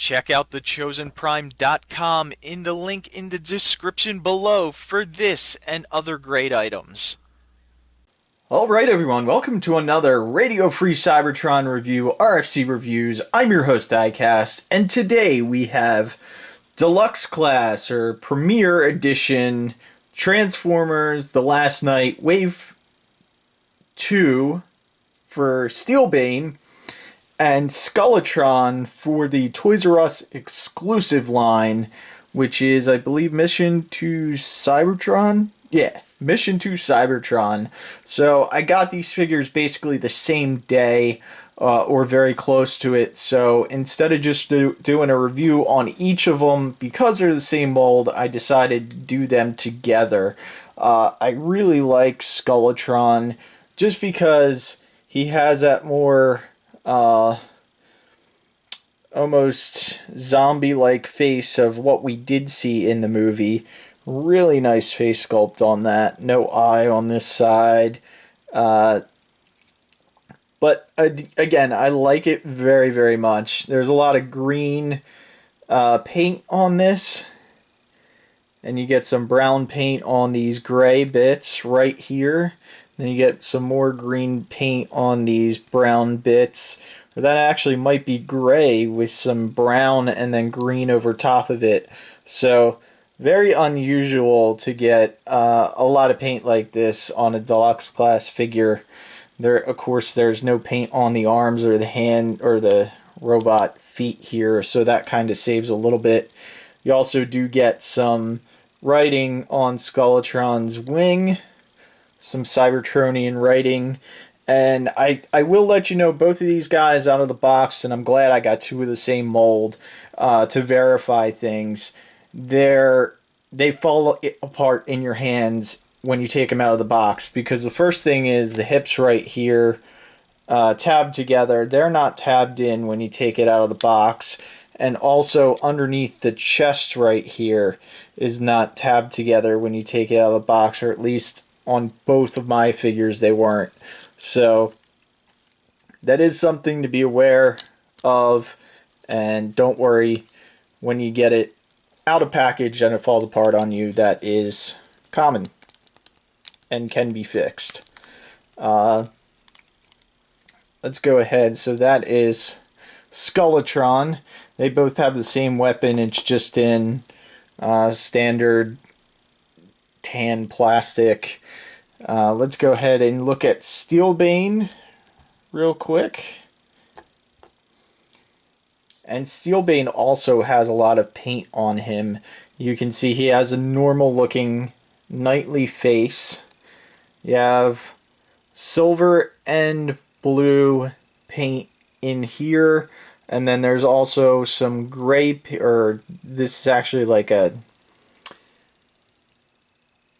Check out thechosenprime.com in the link in the description below for this and other great items. Alright everyone, welcome to another Radio Free Cybertron review, RFC Reviews. I'm your host Diecast, and today we have Deluxe Class, or Premier Edition, Transformers The Last Night, Wave 2 for Steelbane, and Skullitron for the Toys R Us exclusive line, which is, I believe, Mission to Cybertron? Yeah, Mission to Cybertron. So I got these figures basically the same day, or very close to it. So instead of just doing a review on each of them, because they're the same mold, I decided to do them together. I really like Skullitron, just because he has that more almost zombie-like face of what we did see in the movie. Really nice face sculpt on that. No eye on this side. But again, I like it very, very much. There's a lot of green paint on this. And you get some brown paint on these gray bits right here. Then you get some more green paint on these brown bits. Or that actually might be gray with some brown and then green over top of it. So very unusual to get a lot of paint like this on a deluxe class figure. Of course, there's no paint on the arms or the hand or the robot feet here, so that kind of saves a little bit. You also do get some writing on Skullitron's wing, some Cybertronian writing, and I will let you know both of these guys out of the box, and I'm glad I got two of the same mold to verify things. They fall apart in your hands when you take them out of the box, because the first thing is the hips right here tabbed together. They're not tabbed in when you take it out of the box, and also underneath the chest right here is not tabbed together when you take it out of the box, or at least on both of my figures they weren't. So that is something to be aware of, and don't worry when you get it out of package and it falls apart on you. That is common and can be fixed. Let's go ahead. So that is Skullitron. They both have the same weapon. It's just in standard tan plastic. Let's go ahead and look at Steelbane real quick. And Steelbane also has a lot of paint on him. You can see he has a normal looking knightly face. You have silver and blue paint in here. And then there's also some gray, or this is actually like a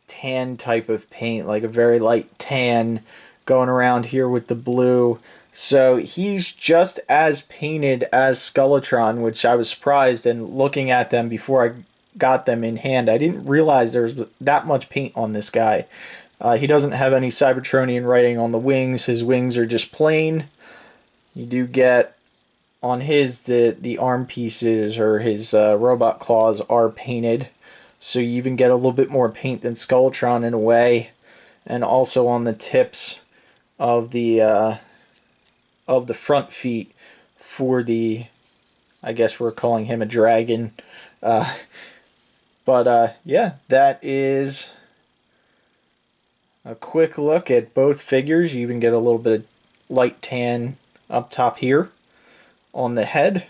tan type of paint, like a very light tan going around here with the blue. So he's just as painted as Skullitron, which I was surprised, and looking at them before I got them in hand, I didn't realize there was that much paint on this guy. He doesn't have any Cybertronian writing on the wings. His wings are just plain. You do get on his, the arm pieces, or his robot claws are painted. So you even get a little bit more paint than Skullitron in a way. And also on the tips of the front feet for the, I guess we're calling him a dragon. Yeah, that is a quick look at both figures. You even get a little bit of light tan up top here on the head.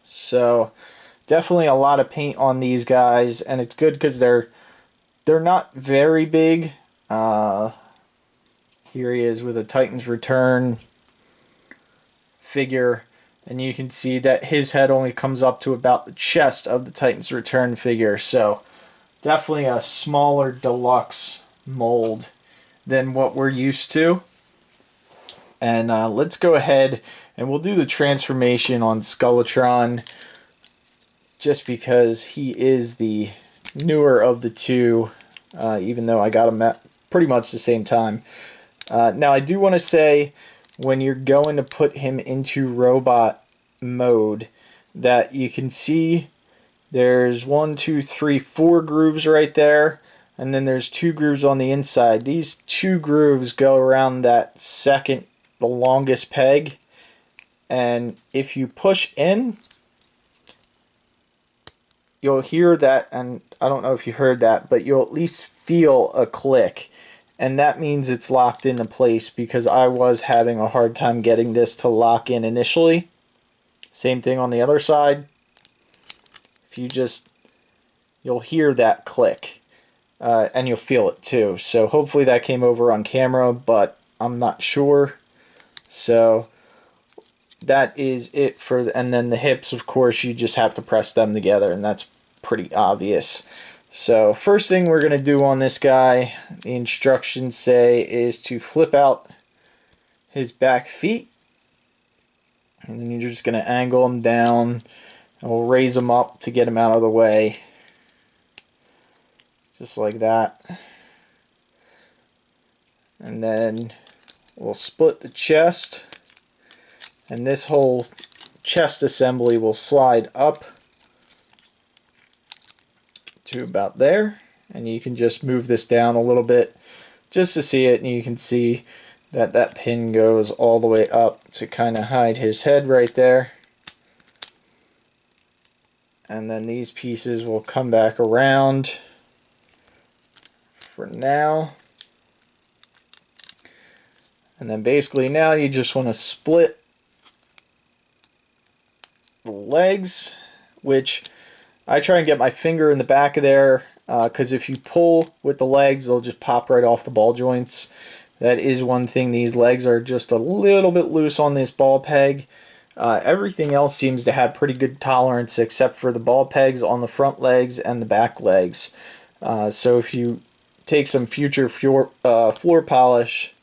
So definitely a lot of paint on these guys, and it's good because they're not very big. Here he is with a Titan's Return figure, and you can see that his head only comes up to about the chest of the Titan's Return figure. So definitely a smaller deluxe mold than what we're used to. And let's go ahead and we'll do the transformation on Skullitron, just because he is the newer of the two, even though I got him at pretty much the same time. Now I do want to say, when you're going to put him into robot mode, that you can see there's 1, 2, 3, 4 grooves right there, and then there's 2 grooves on the inside. These 2 grooves go around that second, the longest peg, and if you push in, you'll hear that, and I don't know if you heard that, but you'll at least feel a click. And that means it's locked into place, because I was having a hard time getting this to lock in initially. Same thing on the other side. If you just, you'll hear that click. And you'll feel it too. So hopefully that came over on camera, but I'm not sure. So that is it for, and then the hips, of course, you just have to press them together, and that's pretty obvious. So first thing we're going to do on this guy, the instructions say, is to flip out his back feet, and then you're just going to angle him down, and we'll raise him up to get him out of the way, just like that. And then we'll split the chest, and this whole chest assembly will slide up to about there, and you can just move this down a little bit just to see it, and you can see that that pin goes all the way up to kind of hide his head right there. And then these pieces will come back around for now. And then basically now you just want to split the legs, which I try and get my finger in the back of there, because if you pull with the legs, they'll just pop right off the ball joints. That is one thing. These legs are just a little bit loose on this ball peg. Everything else seems to have pretty good tolerance, except for the ball pegs on the front legs and the back legs. So if you take some future floor polish,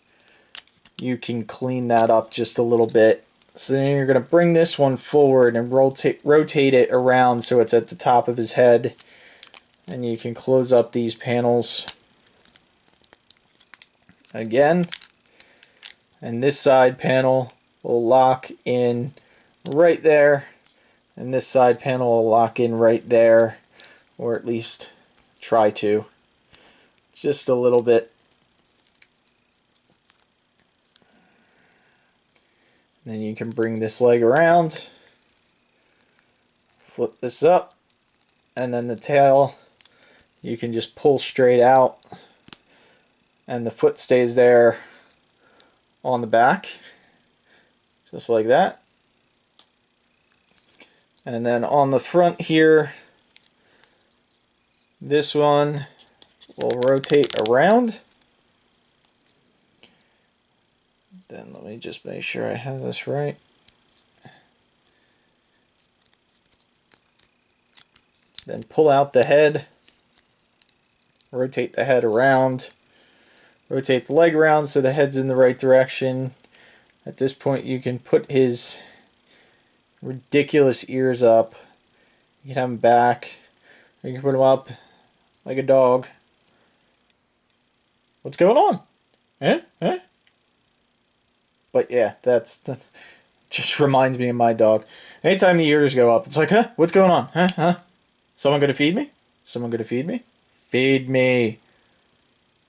you can clean that up just a little bit. So then you're going to bring this one forward and rotate it around so it's at the top of his head. And you can close up these panels again. And this side panel will lock in right there. And this side panel will lock in right there. Or at least try to. Just a little bit. Then you can bring this leg around, flip this up, and then the tail you can just pull straight out, and the foot stays there on the back, just like that. And then on the front here, this one will rotate around. Then let me just make sure I have this right. Then pull out the head, rotate the head around, rotate the leg around so the head's in the right direction. At this point you can put his ridiculous ears up. You can have him back, or you can put him up like a dog. What's going on? Huh? But yeah, that just reminds me of my dog. Anytime the ears go up, it's like, huh? What's going on? Huh? Someone gonna feed me? Someone gonna feed me? Feed me.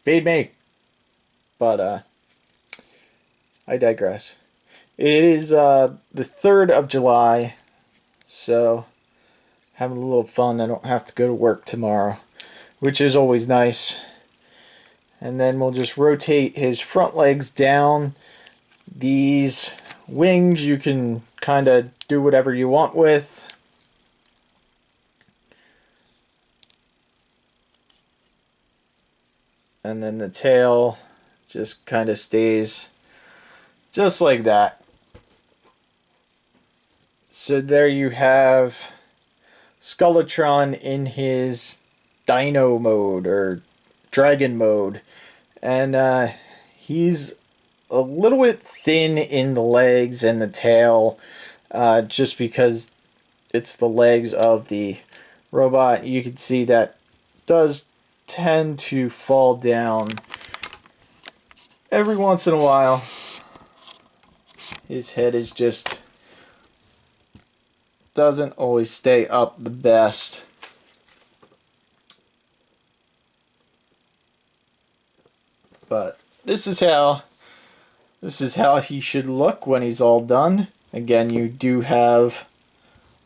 Feed me. But, I digress. It is, the 3rd of July, so having a little fun. I don't have to go to work tomorrow, which is always nice. And then we'll just rotate his front legs down. These wings you can kind of do whatever you want with. And then the tail just kind of stays just like that. So there you have Skullitron in his dino mode, or dragon mode. And he's a little bit thin in the legs and the tail, just because it's the legs of the robot. You can see that does tend to fall down every once in a while. His head is just doesn't always stay up the best. But this is how he should look when he's all done. Again, you do have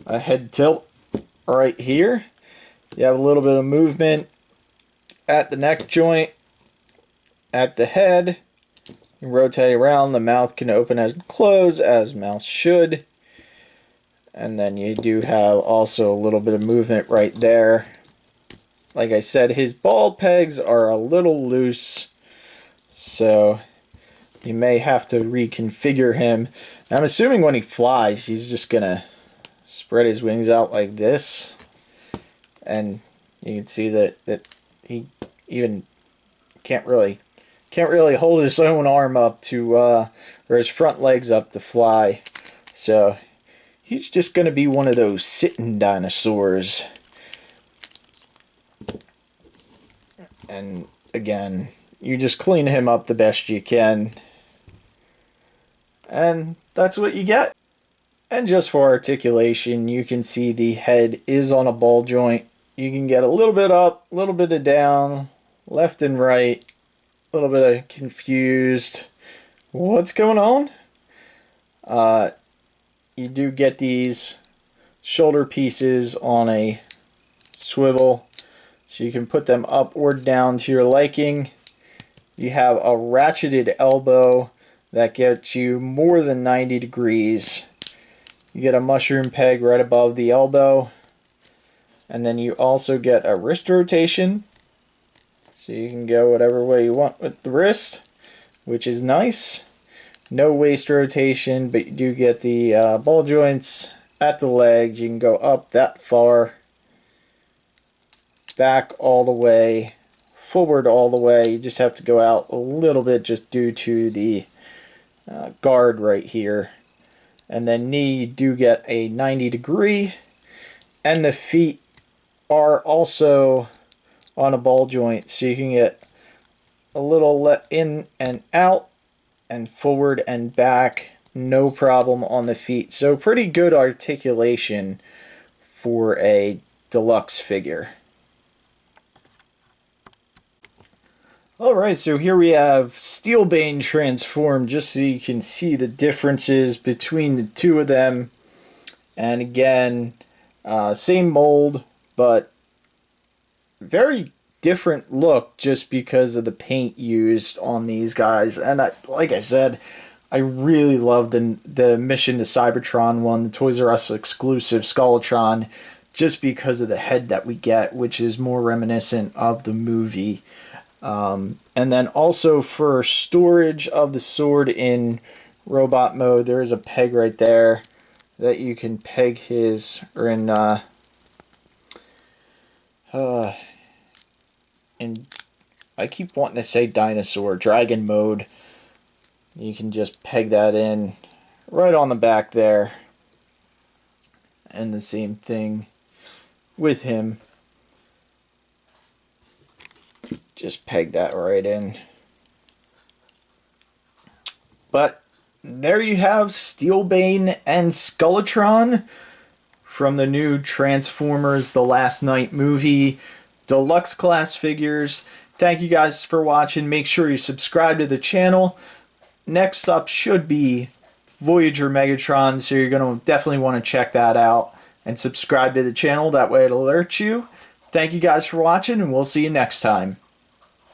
a head tilt right here. You have a little bit of movement at the neck joint, at the head. You rotate around, the mouth can open and close as mouth should. And then you do have also a little bit of movement right there. Like I said, his ball pegs are a little loose, so you may have to reconfigure him. I'm assuming when he flies, he's just gonna spread his wings out like this, and you can see that he even can't really hold his own arm up to or his front legs up to fly. So he's just gonna be one of those sitting dinosaurs. And again, you just clean him up the best you can, and that's what you get. And just for articulation, you can see the head is on a ball joint. You can get a little bit up, a little bit of down, left and right, a little bit of confused. What's going on? You do get these shoulder pieces on a swivel, so you can put them up or down to your liking. You have a ratcheted elbow that gets you more than 90 degrees. You get a mushroom peg right above the elbow. And then you also get a wrist rotation. So you can go whatever way you want with the wrist, which is nice. No waist rotation, but you do get the ball joints at the legs. You can go up that far, back all the way, forward all the way. You just have to go out a little bit just due to the guard right here. And then knee, you do get a 90 degree. And the feet are also on a ball joint, so you can get a little let in and out and forward and back, no problem on the feet. So pretty good articulation for a deluxe figure. Alright, so here we have Steelbane transformed, just so you can see the differences between the two of them. And again, same mold, but very different look just because of the paint used on these guys. And like I said, I really love the Mission to Cybertron one, the Toys R Us exclusive Skullitron, just because of the head that we get, which is more reminiscent of the movie. And then also for storage of the sword in robot mode, there is a peg right there that you can peg his, or in I keep wanting to say dinosaur, dragon mode. You can just peg that in right on the back there. And the same thing with him. Just peg that right in. But there you have Steelbane and Skullitron from the new Transformers The Last Night movie Deluxe class figures. Thank you guys for watching. Make sure you subscribe to the channel. Next up should be Voyager Megatron, so you're going to definitely want to check that out and subscribe to the channel. That way it'll alert you. Thank you guys for watching, and we'll see you next time.